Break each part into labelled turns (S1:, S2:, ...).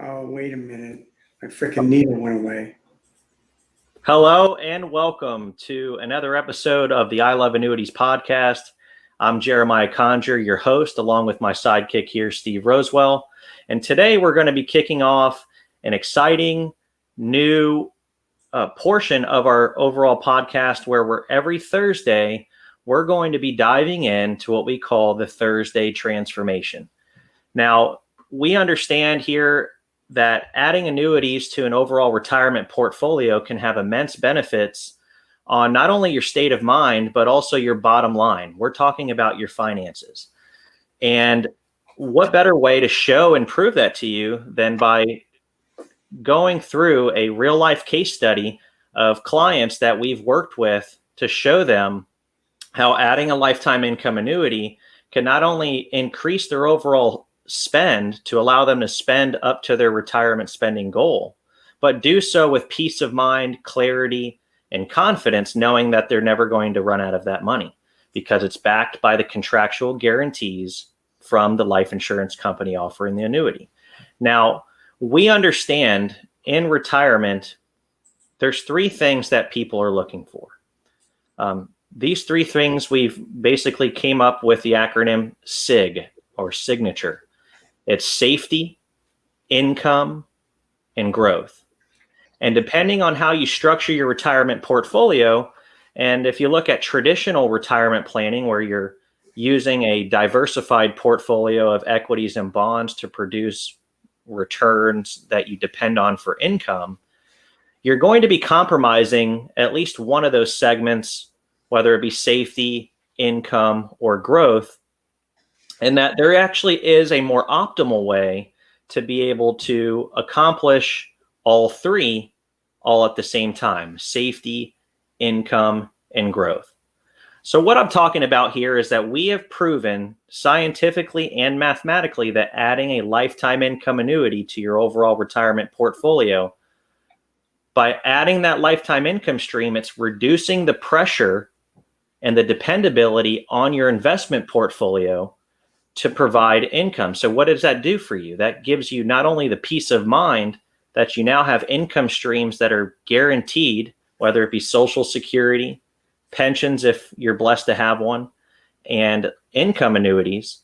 S1: Oh, wait a minute. My freaking needle went away.
S2: Hello and welcome to another episode of the I Love Annuities podcast. I'm Jeremiah Conger, your host, along with my sidekick here, Steve Rosewell. And today we're going to be kicking off an exciting new portion of our overall podcast where every Thursday, we're going to be diving into what we call the Thursday transformation. Now, we understand here that adding annuities to an overall retirement portfolio can have immense benefits on not only your state of mind, but also your bottom line. We're talking about your finances. And what better way to show and prove that to you than by going through a real life case study of clients that we've worked with to show them how adding a lifetime income annuity can not only increase their overall spend to allow them to spend up to their retirement spending goal, but do so with peace of mind, clarity, and confidence, knowing that they're never going to run out of that money because it's backed by the contractual guarantees from the life insurance company offering the annuity. Now, we understand in retirement, there's three things that people are looking for. These three things we've basically came up with the acronym SIG or signature. It's safety, income, and growth. And depending on how you structure your retirement portfolio, and if you look at traditional retirement planning where you're using a diversified portfolio of equities and bonds to produce returns that you depend on for income, you're going to be compromising at least one of those segments, whether it be safety, income, or growth, and that there actually is a more optimal way to be able to accomplish all three all at the same time: safety, income, and growth. So what I'm talking about here is that we have proven scientifically and mathematically that adding a lifetime income annuity to your overall retirement portfolio, by adding that lifetime income stream, it's reducing the pressure and the dependability on your investment portfolio to provide income. So what does that do for you? That gives you not only the peace of mind that you now have income streams that are guaranteed, whether it be Social Security, pensions if you're blessed to have one, and income annuities.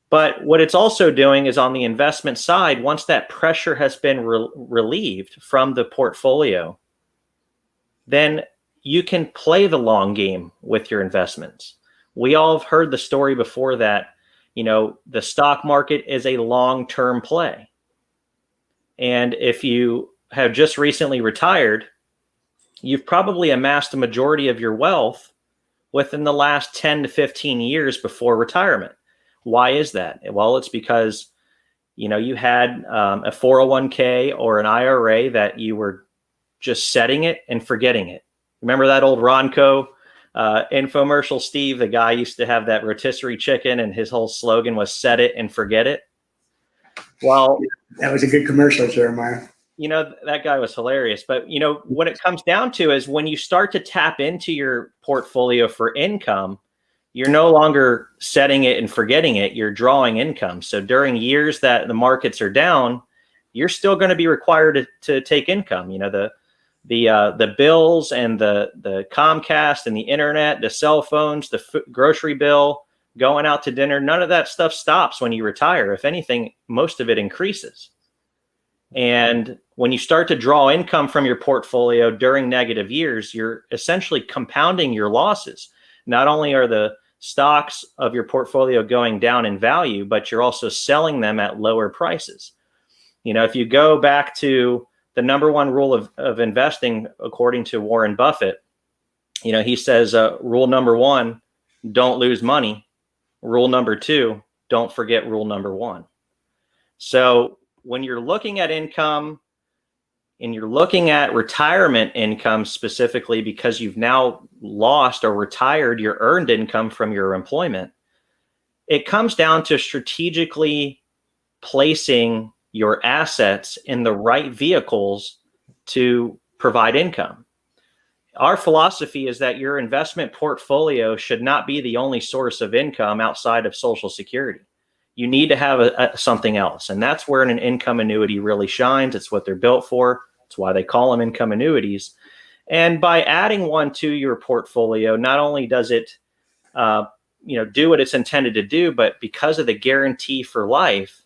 S2: But what it's also doing is on the investment side, once that pressure has been relieved from the portfolio, then you can play the long game with your investments. We all have heard the story before that the stock market is a long-term play. And if you have just recently retired, you've probably amassed a majority of your wealth within the last 10 to 15 years before retirement. Why is that? Well, it's because, you had a 401k or an IRA that you were just setting it and forgetting it. Remember that old Ronco infomercial, Steve? The guy used to have that rotisserie chicken and his whole slogan was set it and forget it. Well,
S1: that was a good commercial, Jeremiah.
S2: That guy was hilarious. But, what it comes down to is when you start to tap into your portfolio for income, you're no longer setting it and forgetting it. You're drawing income. So during years that the markets are down, you're still going to be required to take income. The bills and the Comcast and the internet, the cell phones, the grocery bill, going out to dinner, none of that stuff stops when you retire. If anything, most of it increases. And when you start to draw income from your portfolio during negative years, you're essentially compounding your losses. Not only are the stocks of your portfolio going down in value, but you're also selling them at lower prices. If you go back to the number one rule of investing, according to Warren Buffett, he says, rule number one, don't lose money. Rule number two, don't forget rule number one. So when you're looking at income and you're looking at retirement income specifically because you've now lost or retired your earned income from your employment, it comes down to strategically placing your assets in the right vehicles to provide income. Our philosophy is that your investment portfolio should not be the only source of income outside of Social Security. you need to have something else. And that's where an income annuity really shines. It's what they're built for. It's why they call them income annuities. And by adding one to your portfolio, not only does it do what it's intended to do, but because of the guarantee for life,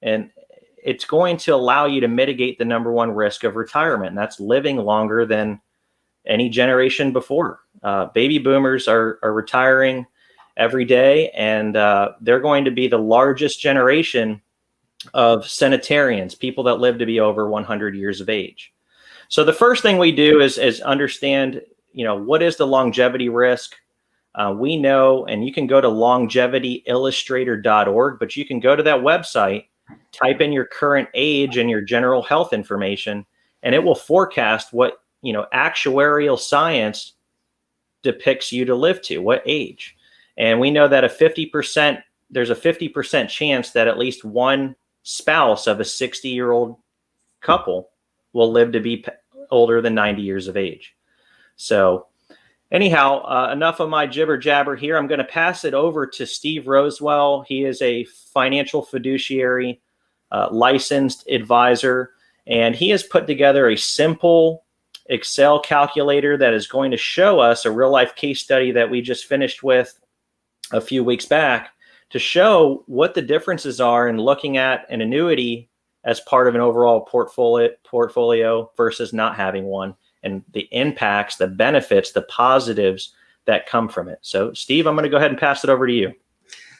S2: and it's going to allow you to mitigate the number one risk of retirement, and that's living longer than any generation before. Baby boomers are retiring every day, and they're going to be the largest generation of centenarians, people that live to be over 100 years of age. So the first thing we do is understand, what is the longevity risk? We know, and you can go to longevityillustrator.org, but you can go to that website, type in your current age and your general health information, and it will forecast what, actuarial science depicts you to live to, what age. And we know that there's a 50% chance that at least one spouse of a 60-year-old couple will live to be older than 90 years of age. So anyhow, enough of my jibber jabber here. I'm going to pass it over to Steve Rosewell. He is a financial fiduciary, licensed advisor, and he has put together a simple Excel calculator that is going to show us a real life case study that we just finished with a few weeks back to show what the differences are in looking at an annuity as part of an overall portfolio versus not having one, and the impacts, the benefits, the positives that come from it. So, Steve, I'm going to go ahead and pass it over to you.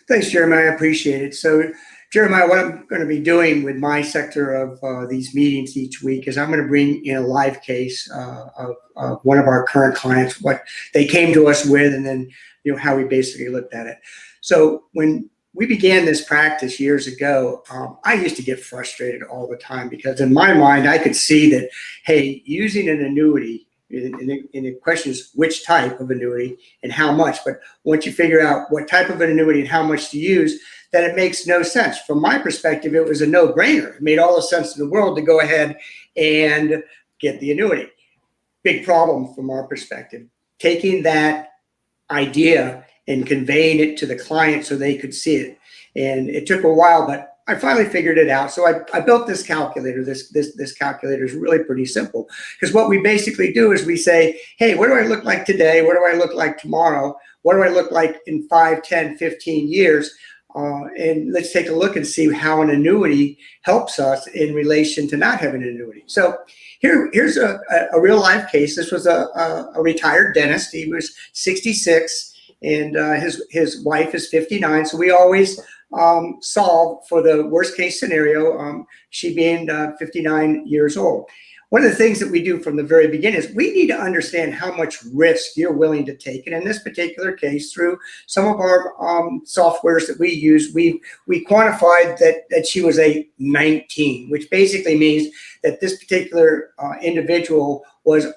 S1: Thanks, Jeremiah. I appreciate it. So, Jeremiah, what I'm going to be doing with my sector of these meetings each week is I'm going to bring in a live case of one of our current clients, what they came to us with, and then how we basically looked at it. So when we began this practice years ago, I used to get frustrated all the time because in my mind, I could see that, hey, using an annuity, and the question is which type of annuity and how much. But once you figure out what type of an annuity and how much to use, then it makes no sense. From my perspective, it was a no-brainer. It made all the sense in the world to go ahead and get the annuity. Big problem from our perspective, taking that idea and conveying it to the client so they could see it. And it took a while, but I finally figured it out. So I built this calculator. This calculator is really pretty simple because what we basically do is we say, hey, what do I look like today? What do I look like tomorrow? What do I look like in 5, 10, 15 years? And let's take a look and see how an annuity helps us in relation to not having an annuity. So here's a real life case. This was a retired dentist. He was 66 and his wife is 59. So we always solve for the worst case scenario, she being 59 years old. One of the things that we do from the very beginning is we need to understand how much risk you're willing to take. And in this particular case, through some of our softwares that we use, we quantified that she was a 19, which basically means that this particular individual was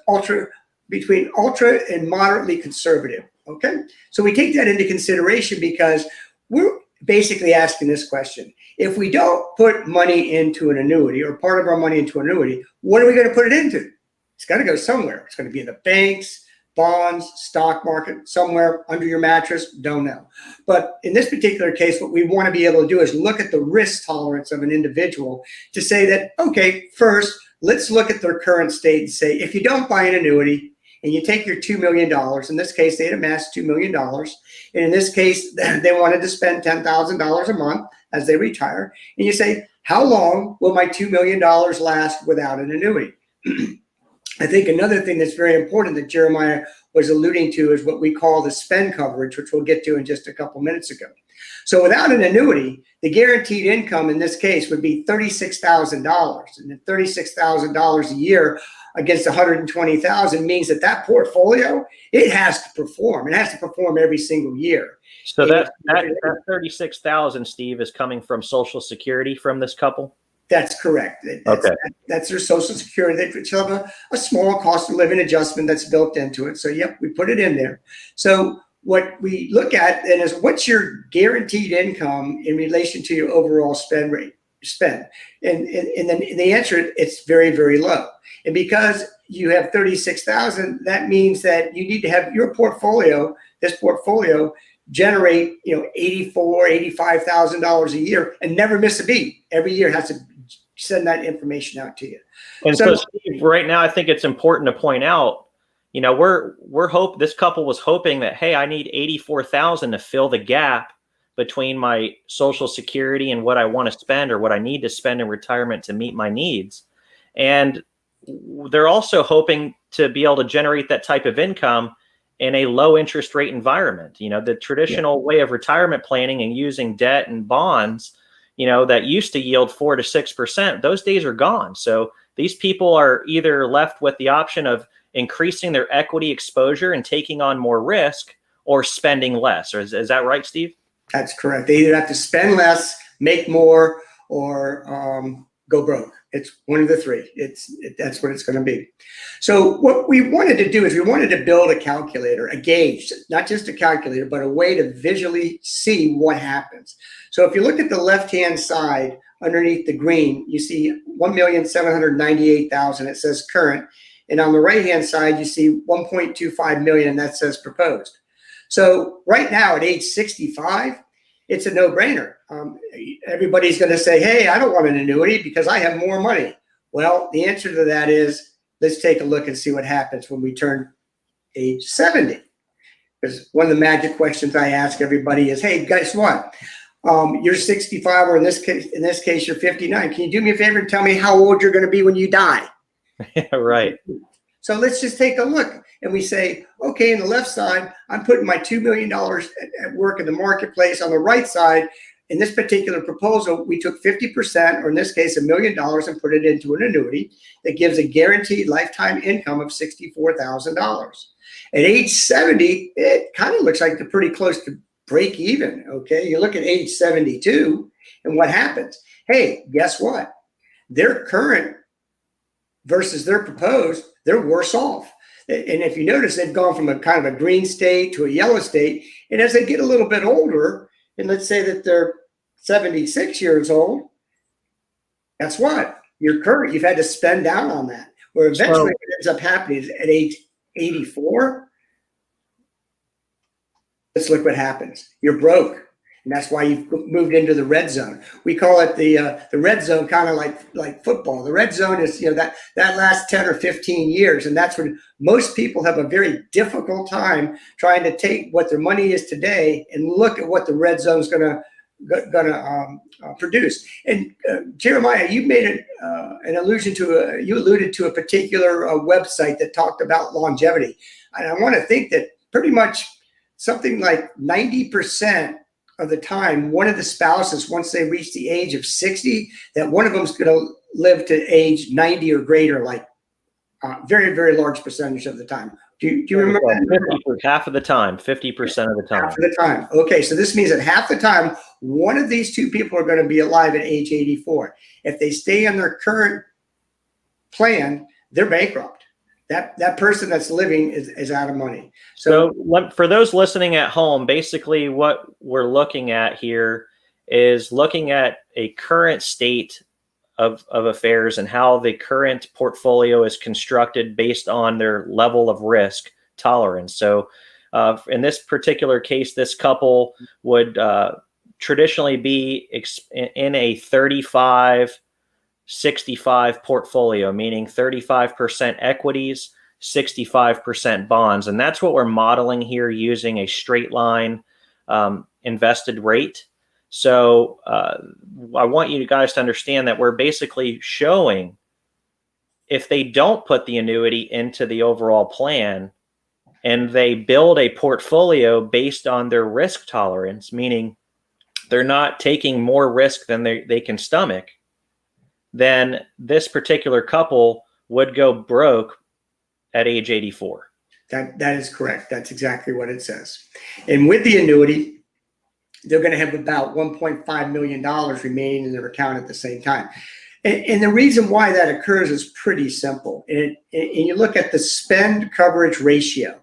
S1: between ultra and moderately conservative. Okay, so we take that into consideration because we're basically asking this question. If we don't put money into an annuity or part of our money into an annuity, what are we going to put it into? It's got to go somewhere. It's going to be in the banks, bonds, stock market, somewhere under your mattress, don't know. But in this particular case, what we want to be able to do is look at the risk tolerance of an individual to say that, okay, first, let's look at their current state and say, if you don't buy an annuity, and you take your $2 million, in this case, they had amassed $2 million. And in this case, they wanted to spend $10,000 a month as they retire. And you say, how long will my $2 million last without an annuity? I think another thing that's very important that Jeremiah was alluding to is what we call the spend coverage, which we'll get to in just a couple minutes ago. So without an annuity, the guaranteed income in this case would be $36,000. And $36,000 a year against 120,000 means that portfolio, it has to perform. It has to perform every single year.
S2: So that 36,000, Steve, is coming from Social Security from this couple?
S1: That's correct. That's their Social Security. They have a small cost of living adjustment that's built into it. So, yep, we put it in there. So what we look at then is what's your guaranteed income in relation to your overall spend rate? And then the answer, it's very, very low. And because you have 36,000, that means that you need to have your portfolio, this portfolio, generate, $85,000 a year and never miss a beat. Every year has to send that information out to you.
S2: And so Steve, right now, I think it's important to point out, this couple was hoping that, hey, I need 84,000 to fill the gap between my Social Security and what I want to spend or what I need to spend in retirement to meet my needs. And they're also hoping to be able to generate that type of income in a low interest rate environment. The traditional way of retirement planning and using debt and bonds, that used to yield 4 to 6%, those days are gone. So these people are either left with the option of increasing their equity exposure and taking on more risk or spending less. Or is that right, Steve?
S1: That's correct. They either have to spend less, make more, or go broke. It's one of the three. That's what it's going to be. So what we wanted to do is we wanted to build a calculator, a gauge, not just a calculator, but a way to visually see what happens. So if you look at the left-hand side underneath the green, you see 1,798,000. It says current. And on the right-hand side, you see 1.25 million, and that says proposed. So right now at age 65, it's a no-brainer. Everybody's going to say, hey, I don't want an annuity because I have more money. Well, the answer to that is, let's take a look and see what happens when we turn age 70. Because one of the magic questions I ask everybody is, hey, guess what? You're 65, or in this case, you're 59. Can you do me a favor and tell me how old you're going to be when you die?
S2: Right.
S1: So let's just take a look. And we say, okay, on the left side, I'm putting my $2 million at work in the marketplace. On the right side, in this particular proposal, we took 50%, or in this case, $1 million, and put it into an annuity that gives a guaranteed lifetime income of $64,000. At age 70, it kind of looks like they're pretty close to break even, okay? You look at age 72, and what happens? Hey, guess what? Their current versus their proposed, they're worse off. And if you notice, they've gone from a kind of a green state to a yellow state. And as they get a little bit older, and let's say that they're 76 years old, guess what? You've had to spend down on that. Where eventually what ends up happening is at age 84, let's look what happens. You're broke. And that's why you've moved into the red zone. We call it the red zone, kind of like football. The red zone is that last 10 or 15 years, and that's when most people have a very difficult time trying to take what their money is today and look at what the red zone is going to produce. And Jeremiah, you made an allusion to you alluded to a particular website that talked about longevity, and I want to think that pretty much something like 90% of the time, one of the spouses, once they reach the age of 60, that one of them is going to live to age 90 or greater, like very, very large percentage of the time. Do you remember that?
S2: Half of the time, 50% of the time.
S1: Half of the time. Okay, so this means that half the time, one of these two people are going to be alive at age 84. If they stay on their current plan, they're bankrupt. That person that's living is out of money.
S2: So for those listening at home, basically what we're looking at here is looking at a current state of affairs and how the current portfolio is constructed based on their level of risk tolerance. So in this particular case, this couple would traditionally be in a 35-65 portfolio, meaning 35% equities, 65% bonds. And that's what we're modeling here using a straight line invested rate. So I want you guys to understand that we're basically showing if they don't put the annuity into the overall plan and they build a portfolio based on their risk tolerance, meaning they're not taking more risk than they can stomach, then this particular couple would go broke at age 84.
S1: That is correct. That's exactly what it says. And with the annuity, they're going to have about $1.5 million remaining in their account at the same time. And the reason why that occurs is pretty simple. And you look at the spend coverage ratio.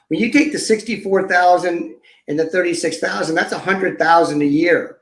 S1: When you take the 64,000 and the 36,000, that's 100,000 a year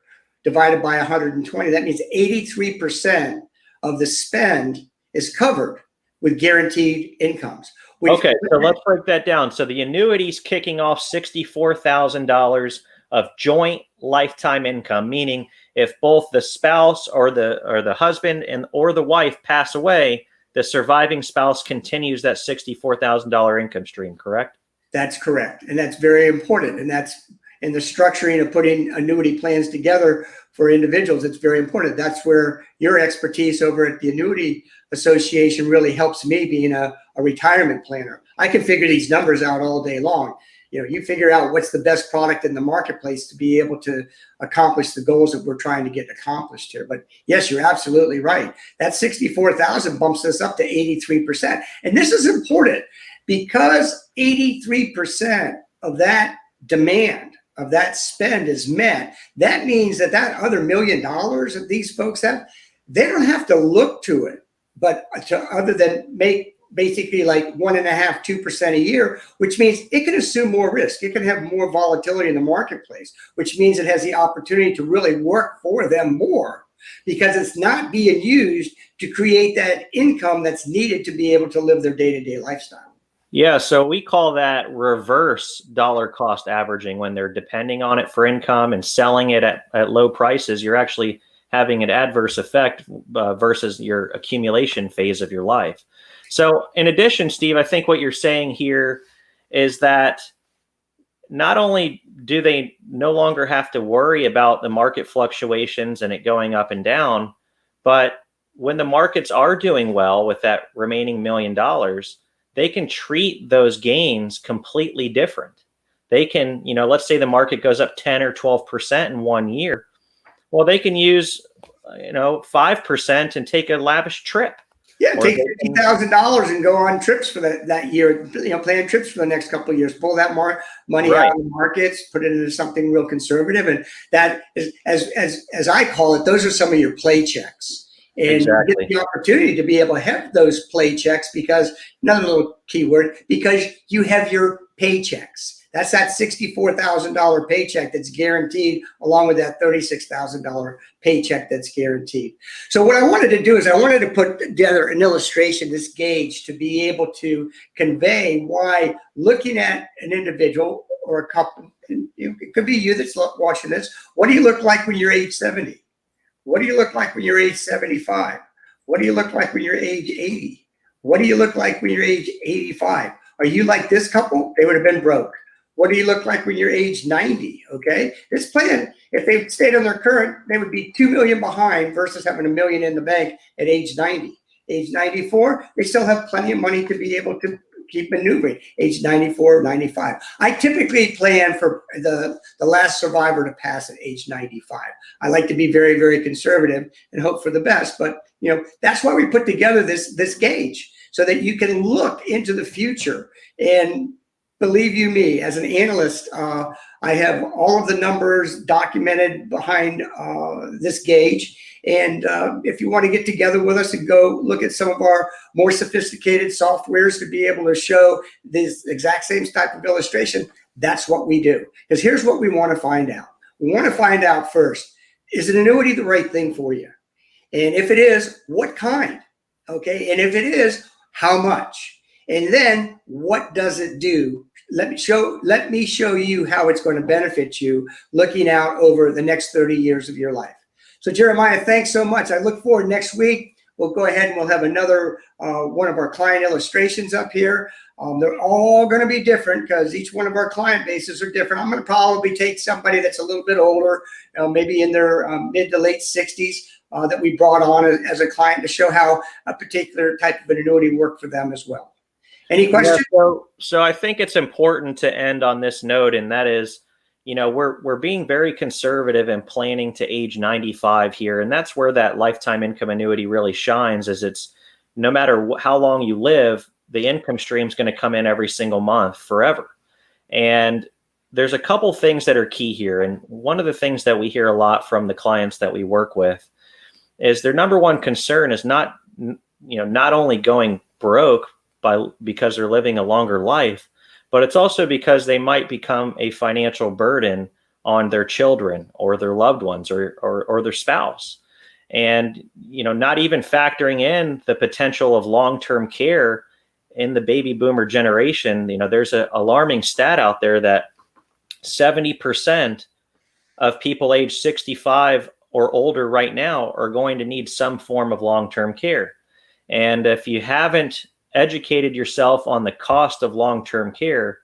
S1: divided by 120. That means 83% of the spend is covered with guaranteed incomes.
S2: Okay, so let's break that down. So the annuity's kicking off $64,000 of joint lifetime income, meaning if both the spouse or the husband or the wife pass away, the surviving spouse continues that $64,000 income stream, correct?
S1: That's correct. And that's very important. And that's in the structuring of putting annuity plans together for individuals. It's very important. That's where your expertise over at the Annuity Association really helps me being a retirement planner. I can figure these numbers out all day long. You figure out what's the best product in the marketplace to be able to accomplish the goals that we're trying to get accomplished here. But yes, you're absolutely right. That 64,000 bumps us up to 83%. And this is important because 83% of that demand, of that spend is met. That means that other $1 million that these folks have, they don't have to look to it, but other than make basically like 1.5%, 2% a year, which means it can assume more risk. It can have more volatility in the marketplace, which means it has the opportunity to really work for them more because it's not being used to create that income that's needed to be able to live their day-to-day lifestyle.
S2: Yeah, so we call that reverse dollar cost averaging. When they're depending on it for income and selling it at low prices, you're actually having an adverse effect versus your accumulation phase of your life. So in addition, Steve, I think what you're saying here is that not only do they no longer have to worry about the market fluctuations and it going up and down, but when the markets are doing well with that remaining $1 million, they can treat those gains completely different. They can, let's say the market goes up 10 or 12% in 1 year. Well, they can use, 5% and take a lavish trip.
S1: Yeah, take $50,000 and go on trips for that year, plan trips for the next couple of years, pull that money out of the markets, put it into something real conservative. And that is, as I call it, those are some of your play checks. And you get the opportunity to be able to have those play checks because, another little keyword, because you have your paychecks. That's that $64,000 paycheck that's guaranteed, along with that $36,000 paycheck that's guaranteed. So what I wanted to do is I wanted to put together an illustration, this gauge, to be able to convey why looking at an individual or a couple, it could be you that's watching this, what do you look like when you're age 70? What do you look like when you're age 75? What do you look like when you're age 80? What do you look like when you're age 85? Are you like this couple? They would have been broke. What do you look like when you're age 90? Okay, this plan, if they stayed on their current, they would be 2 million behind versus having $1 million in the bank at age 90. Age 94, they still have plenty of money to be able to keep maneuvering. Age 94, 95. I typically plan for the last survivor to pass at age 95. I like to be very, very conservative and hope for the best. But that's why we put together this gauge so that you can look into the future. And believe you me, as an analyst, I have all of the numbers documented behind this gauge. And if you want to get together with us and go look at some of our more sophisticated softwares to be able to show this exact same type of illustration, that's what we do. Because here's what we want to find out. We want to find out first, is an annuity the right thing for you? And if it is, what kind? Okay, and if it is, how much? And then what does it do? Let me show you how it's going to benefit you looking out over the next 30 years of your life. So Jeremiah, thanks so much. I look forward next week. We'll go ahead and we'll have another one of our client illustrations up here. They're all going to be different because each one of our client bases are different. I'm going to probably take somebody that's a little bit older, maybe in their mid to late 60s, that we brought on as a client to show how a particular type of an annuity worked for them as well. Any questions?
S2: Yeah, so I think it's important to end on this note, and that is, we're being very conservative and planning to age 95 here, and that's where that lifetime income annuity really shines. Is it's no matter how long you live, the income stream is going to come in every single month forever. And there's a couple things that are key here, and one of the things that we hear a lot from the clients that we work with is their number one concern is not only going broke because they're living a longer life, but it's also because they might become a financial burden on their children or their loved ones or their spouse. And, not even factoring in the potential of long-term care in the baby boomer generation, there's an alarming stat out there that 70% of people age 65 or older right now are going to need some form of long-term care. And if you haven't educated yourself on the cost of long-term care,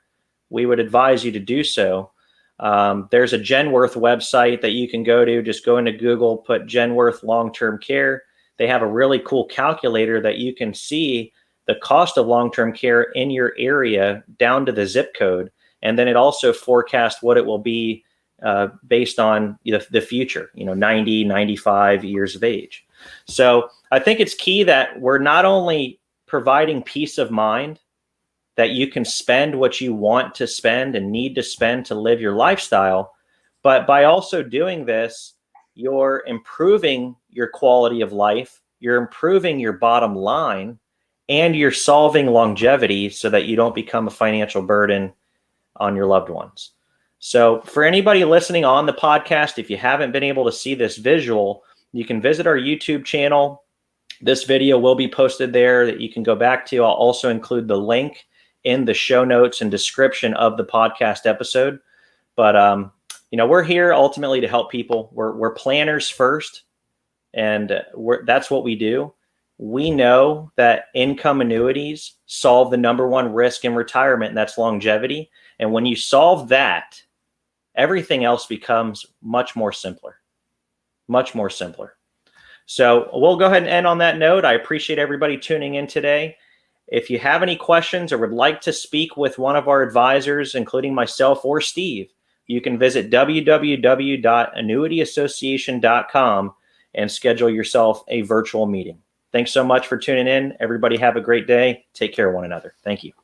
S2: we would advise you to do so. There's a Genworth website that you can go to. Just go into Google, put Genworth long-term care. They have a really cool calculator that you can see the cost of long-term care in your area down to the zip code. And then it also forecasts what it will be based on the future, 90, 95 years of age. So I think it's key that we're not only providing peace of mind that you can spend what you want to spend and need to spend to live your lifestyle, but by also doing this, you're improving your quality of life, you're improving your bottom line, and you're solving longevity so that you don't become a financial burden on your loved ones. So for anybody listening on the podcast, if you haven't been able to see this visual, you can visit our YouTube channel. This video will be posted there that you can go back to. I'll also include the link in the show notes and description of the podcast episode. But, we're here ultimately to help people. We're planners first, and that's what we do. We know that income annuities solve the number one risk in retirement, and that's longevity. And when you solve that, everything else becomes much more simpler. So we'll go ahead and end on that note. I appreciate everybody tuning in today. If you have any questions or would like to speak with one of our advisors, including myself or Steve, you can visit www.annuityassociation.com and schedule yourself a virtual meeting. Thanks so much for tuning in. Everybody have a great day. Take care of one another. Thank you.